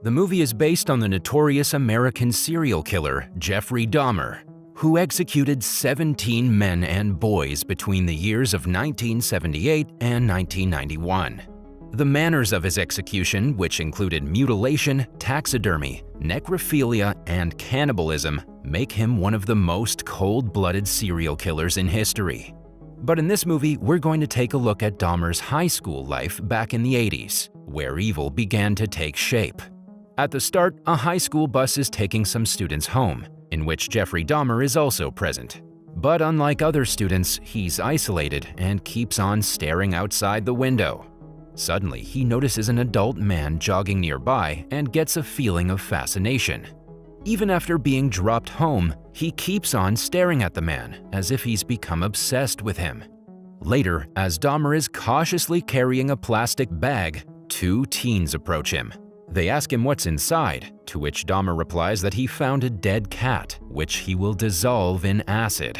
The movie is based on the notorious American serial killer Jeffrey Dahmer, who executed 17 men and boys between the years of 1978 and 1991. The manners of his execution, which included mutilation, taxidermy, necrophilia, and cannibalism, make him one of the most cold-blooded serial killers in history. But in this movie, we're going to take a look at Dahmer's high school life back in the 80s, where evil began to take shape. At the start, a high school bus is taking some students home, in which Jeffrey Dahmer is also present. But unlike other students, he's isolated and keeps on staring outside the window. Suddenly, he notices an adult man jogging nearby and gets a feeling of fascination. Even after being dropped home, he keeps on staring at the man, as if he's become obsessed with him. Later, as Dahmer is cautiously carrying a plastic bag, two teens approach him. They ask him what's inside, to which Dahmer replies that he found a dead cat, which he will dissolve in acid.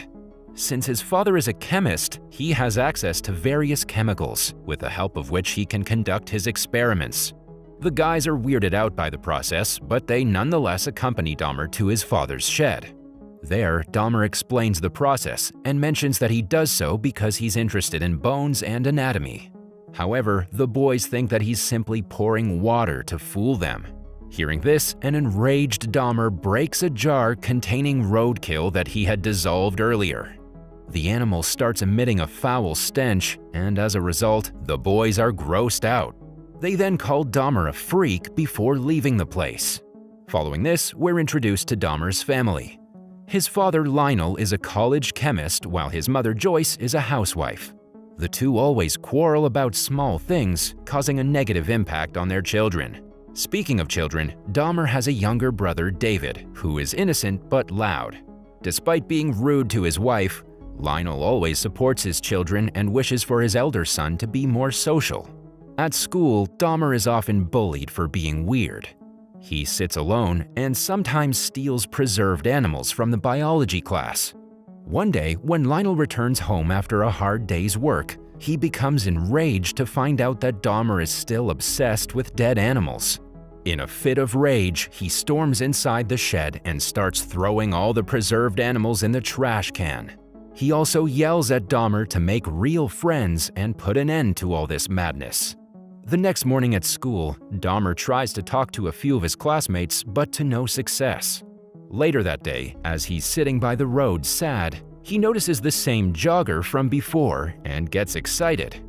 Since his father is a chemist, he has access to various chemicals, with the help of which he can conduct his experiments. The guys are weirded out by the process, but they nonetheless accompany Dahmer to his father's shed. There, Dahmer explains the process and mentions that he does so because he's interested in bones and anatomy. However, the boys think that he's simply pouring water to fool them. Hearing this, an enraged Dahmer breaks a jar containing roadkill that he had dissolved earlier. The animal starts emitting a foul stench, and as a result, the boys are grossed out. They then call Dahmer a freak before leaving the place. Following this, we're introduced to Dahmer's family. His father, Lionel, is a college chemist, while his mother, Joyce, is a housewife. The two always quarrel about small things, causing a negative impact on their children. Speaking of children, Dahmer has a younger brother, David, who is innocent but loud. Despite being rude to his wife, Lionel always supports his children and wishes for his elder son to be more social. At school, Dahmer is often bullied for being weird. He sits alone and sometimes steals preserved animals from the biology class. One day, when Lionel returns home after a hard day's work, he becomes enraged to find out that Dahmer is still obsessed with dead animals. In a fit of rage, he storms inside the shed and starts throwing all the preserved animals in the trash can. He also yells at Dahmer to make real friends and put an end to all this madness. The next morning at school, Dahmer tries to talk to a few of his classmates, but to no success. Later that day, as he's sitting by the road sad, he notices the same jogger from before and gets excited.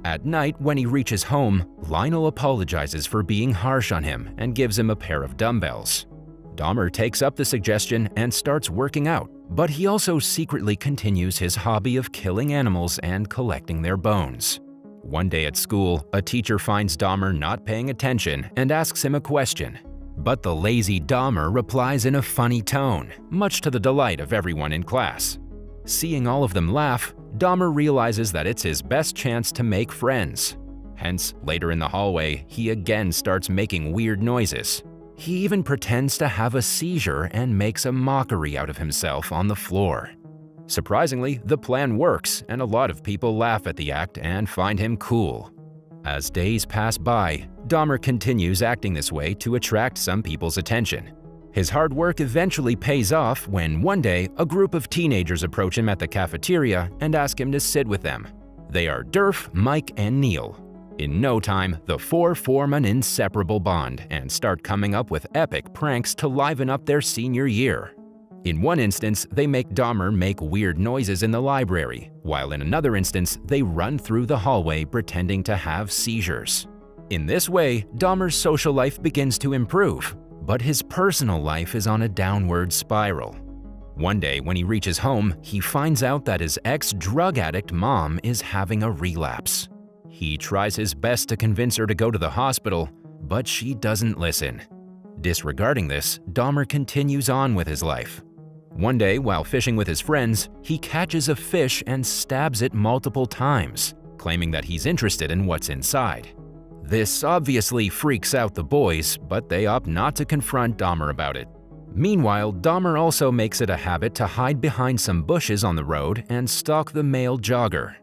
At night, when he reaches home, Lionel apologizes for being harsh on him and gives him a pair of dumbbells. Dahmer takes up the suggestion and starts working out, but he also secretly continues his hobby of killing animals and collecting their bones. One day at school, a teacher finds Dahmer not paying attention and asks him a question. But the lazy Dahmer replies in a funny tone, much to the delight of everyone in class. Seeing all of them laugh, Dahmer realizes that it's his best chance to make friends. Hence, later in the hallway, he again starts making weird noises. He even pretends to have a seizure and makes a mockery out of himself on the floor. Surprisingly, the plan works, and a lot of people laugh at the act and find him cool. As days pass by, Dahmer continues acting this way to attract some people's attention. His hard work eventually pays off when one day a group of teenagers approach him at the cafeteria and ask him to sit with them. They are Durf, Mike, and Neil. In no time, the four form an inseparable bond and start coming up with epic pranks to liven up their senior year. In one instance, they make Dahmer make weird noises in the library, while in another instance, they run through the hallway pretending to have seizures. In this way, Dahmer's social life begins to improve, but his personal life is on a downward spiral. One day, when he reaches home, he finds out that his ex-drug addict mom is having a relapse. He tries his best to convince her to go to the hospital, but she doesn't listen. Disregarding this, Dahmer continues on with his life. One day, while fishing with his friends, he catches a fish and stabs it multiple times, claiming that he's interested in what's inside. This obviously freaks out the boys, but they opt not to confront Dahmer about it. Meanwhile, Dahmer also makes it a habit to hide behind some bushes on the road and stalk the male jogger.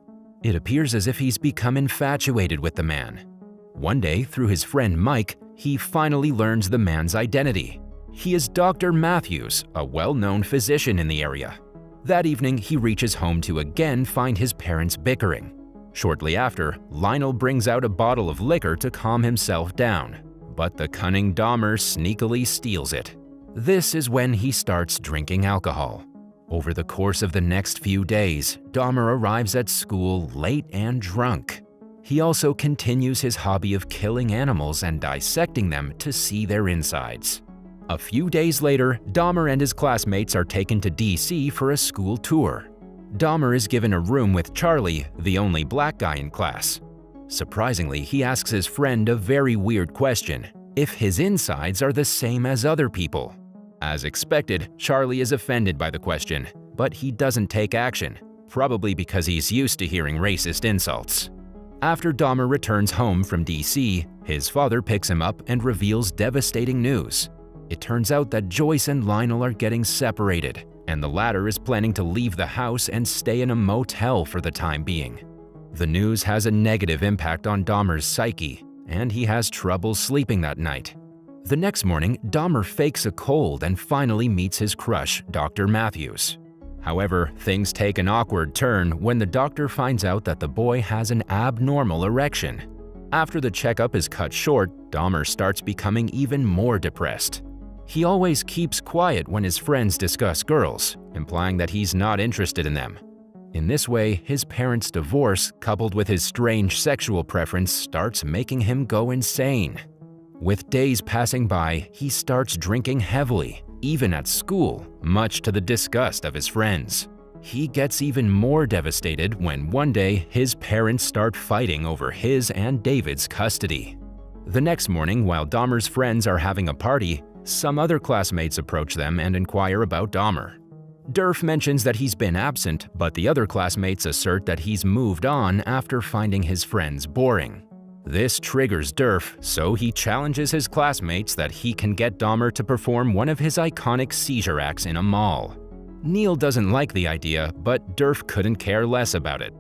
It appears as if he's become infatuated with the man. One day, through his friend Mike, He finally learns the man's identity. He is Dr. Matthews, a well-known physician in the area. That evening, he reaches home to again find his parents bickering. Shortly after, Lionel brings out a bottle of liquor to calm himself down, but the cunning Dahmer sneakily steals it. This is when he starts drinking alcohol. Over the course of the next few days, Dahmer arrives at school late and drunk. He also continues his hobby of killing animals and dissecting them to see their insides. A few days later, Dahmer and his classmates are taken to DC for a school tour. Dahmer is given a room with Charlie, the only black guy in class. Surprisingly, he asks his friend a very weird question: if his insides are the same as other people. As expected, Charlie is offended by the question, but he doesn't take action, probably because he's used to hearing racist insults. After Dahmer returns home from DC, his father picks him up and reveals devastating news. It turns out that Joyce and Lionel are getting separated, and the latter is planning to leave the house and stay in a motel for the time being. The news has a negative impact on Dahmer's psyche, and he has trouble sleeping that night. The next morning, Dahmer fakes a cold and finally meets his crush, Dr. Matthews. However, things take an awkward turn when the doctor finds out that the boy has an abnormal erection. After the checkup is cut short, Dahmer starts becoming even more depressed. He always keeps quiet when his friends discuss girls, implying that he's not interested in them. In this way, his parents' divorce, coupled with his strange sexual preference, starts making him go insane. With days passing by, he starts drinking heavily, even at school, much to the disgust of his friends. He gets even more devastated when one day his parents start fighting over his and David's custody. The next morning, while Dahmer's friends are having a party, some other classmates approach them and inquire about Dahmer. Durf mentions that he's been absent, but the other classmates assert that he's moved on after finding his friends boring. This triggers Durf, so he challenges his classmates that he can get Dahmer to perform one of his iconic seizure acts in a mall. Neil doesn't like the idea, but Durf couldn't care less about it.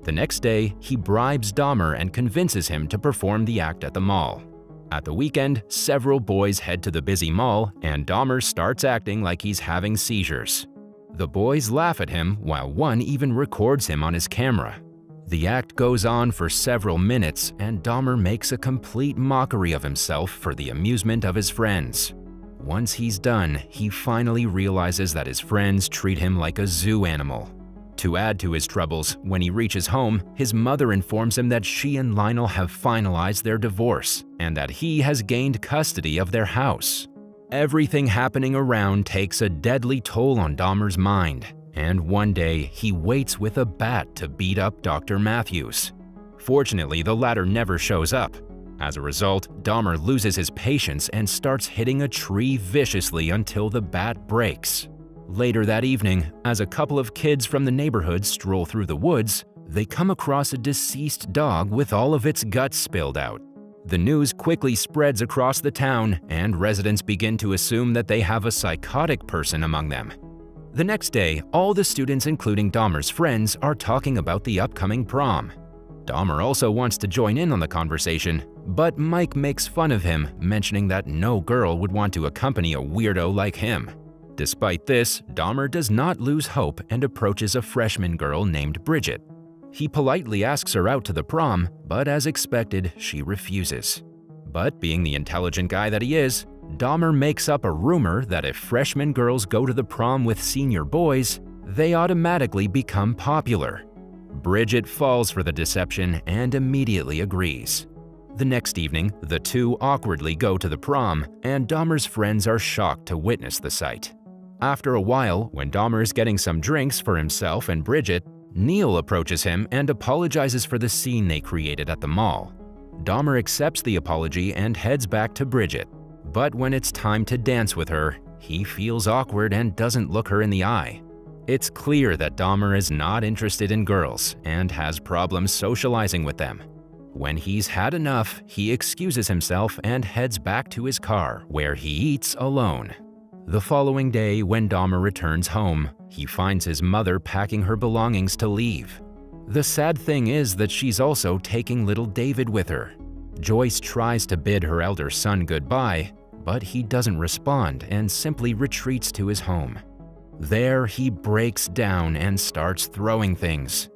The next day, he bribes Dahmer and convinces him to perform the act at the mall. At the weekend, several boys head to the busy mall, and Dahmer starts acting like he's having seizures. The boys laugh at him, while one even records him on his camera. The act goes on for several minutes, and Dahmer makes a complete mockery of himself for the amusement of his friends. Once he's done, he finally realizes that his friends treat him like a zoo animal. To add to his troubles, when he reaches home, his mother informs him that she and Lionel have finalized their divorce and that he has gained custody of their house. Everything happening around takes a deadly toll on Dahmer's mind, and one day he waits with a bat to beat up Dr. Matthews. Fortunately, the latter never shows up. As a result, Dahmer loses his patience and starts hitting a tree viciously until the bat breaks. Later that evening, as a couple of kids from the neighborhood stroll through the woods, they come across a deceased dog with all of its guts spilled out. The news quickly spreads across the town, and residents begin to assume that they have a psychotic person among them. The next day, all the students, including Dahmer's friends, are talking about the upcoming prom. Dahmer also wants to join in on the conversation, but Mike makes fun of him, mentioning that no girl would want to accompany a weirdo like him. Despite this, Dahmer does not lose hope and approaches a freshman girl named Bridget. He politely asks her out to the prom, but as expected, she refuses. But being the intelligent guy that he is, Dahmer makes up a rumor that if freshman girls go to the prom with senior boys, they automatically become popular. Bridget falls for the deception and immediately agrees. The next evening, the two awkwardly go to the prom, and Dahmer's friends are shocked to witness the sight. After a while, when Dahmer is getting some drinks for himself and Bridget, Neil approaches him and apologizes for the scene they created at the mall. Dahmer accepts the apology and heads back to Bridget. But when it's time to dance with her, he feels awkward and doesn't look her in the eye. It's clear that Dahmer is not interested in girls and has problems socializing with them. When he's had enough, he excuses himself and heads back to his car, where he eats alone. The following day, when Dahmer returns home, he finds his mother packing her belongings to leave. The sad thing is that she's also taking little David with her. Joyce tries to bid her elder son goodbye, but he doesn't respond and simply retreats to his home. There, he breaks down and starts throwing things.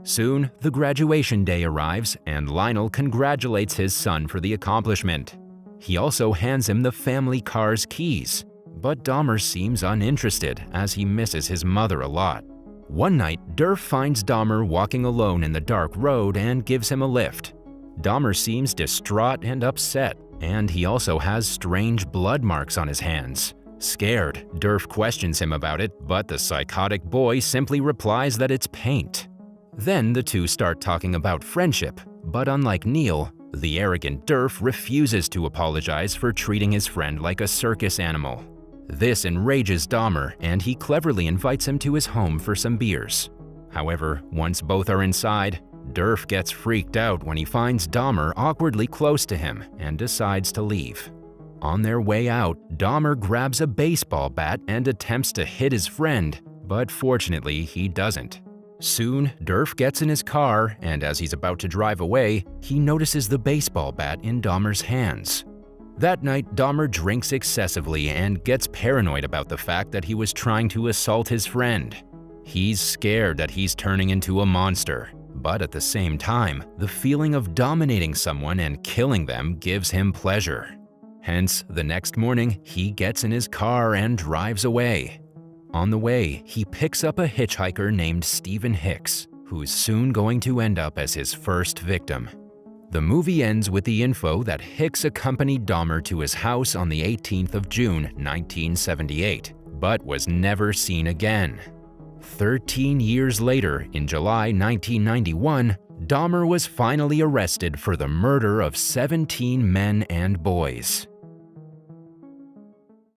Soon, the graduation day arrives and Lionel congratulates his son for the accomplishment. He also hands him the family car's keys, but Dahmer seems uninterested as he misses his mother a lot. One night, Durf finds Dahmer walking alone in the dark road and gives him a lift. Dahmer seems distraught and upset, and he also has strange blood marks on his hands. Scared, Durf questions him about it, but the psychotic boy simply replies that it's paint. Then the two start talking about friendship, but unlike Neil, the arrogant Durf refuses to apologize for treating his friend like a circus animal. This enrages Dahmer, and he cleverly invites him to his home for some beers. However, once both are inside, Durf gets freaked out when he finds Dahmer awkwardly close to him and decides to leave. On their way out, Dahmer grabs a baseball bat and attempts to hit his friend, but fortunately he doesn't. Soon, Durf gets in his car, and as he's about to drive away, he notices the baseball bat in Dahmer's hands. That night, Dahmer drinks excessively and gets paranoid about the fact that he was trying to assault his friend. He's scared that he's turning into a monster, but at the same time, the feeling of dominating someone and killing them gives him pleasure. Hence, the next morning, he gets in his car and drives away. On the way, he picks up a hitchhiker named Stephen Hicks, who's soon going to end up as his first victim. The movie ends with the info that Hicks accompanied Dahmer to his house on the 18th of June, 1978, but was never seen again. 13 years later, in July 1991, Dahmer was finally arrested for the murder of 17 men and boys.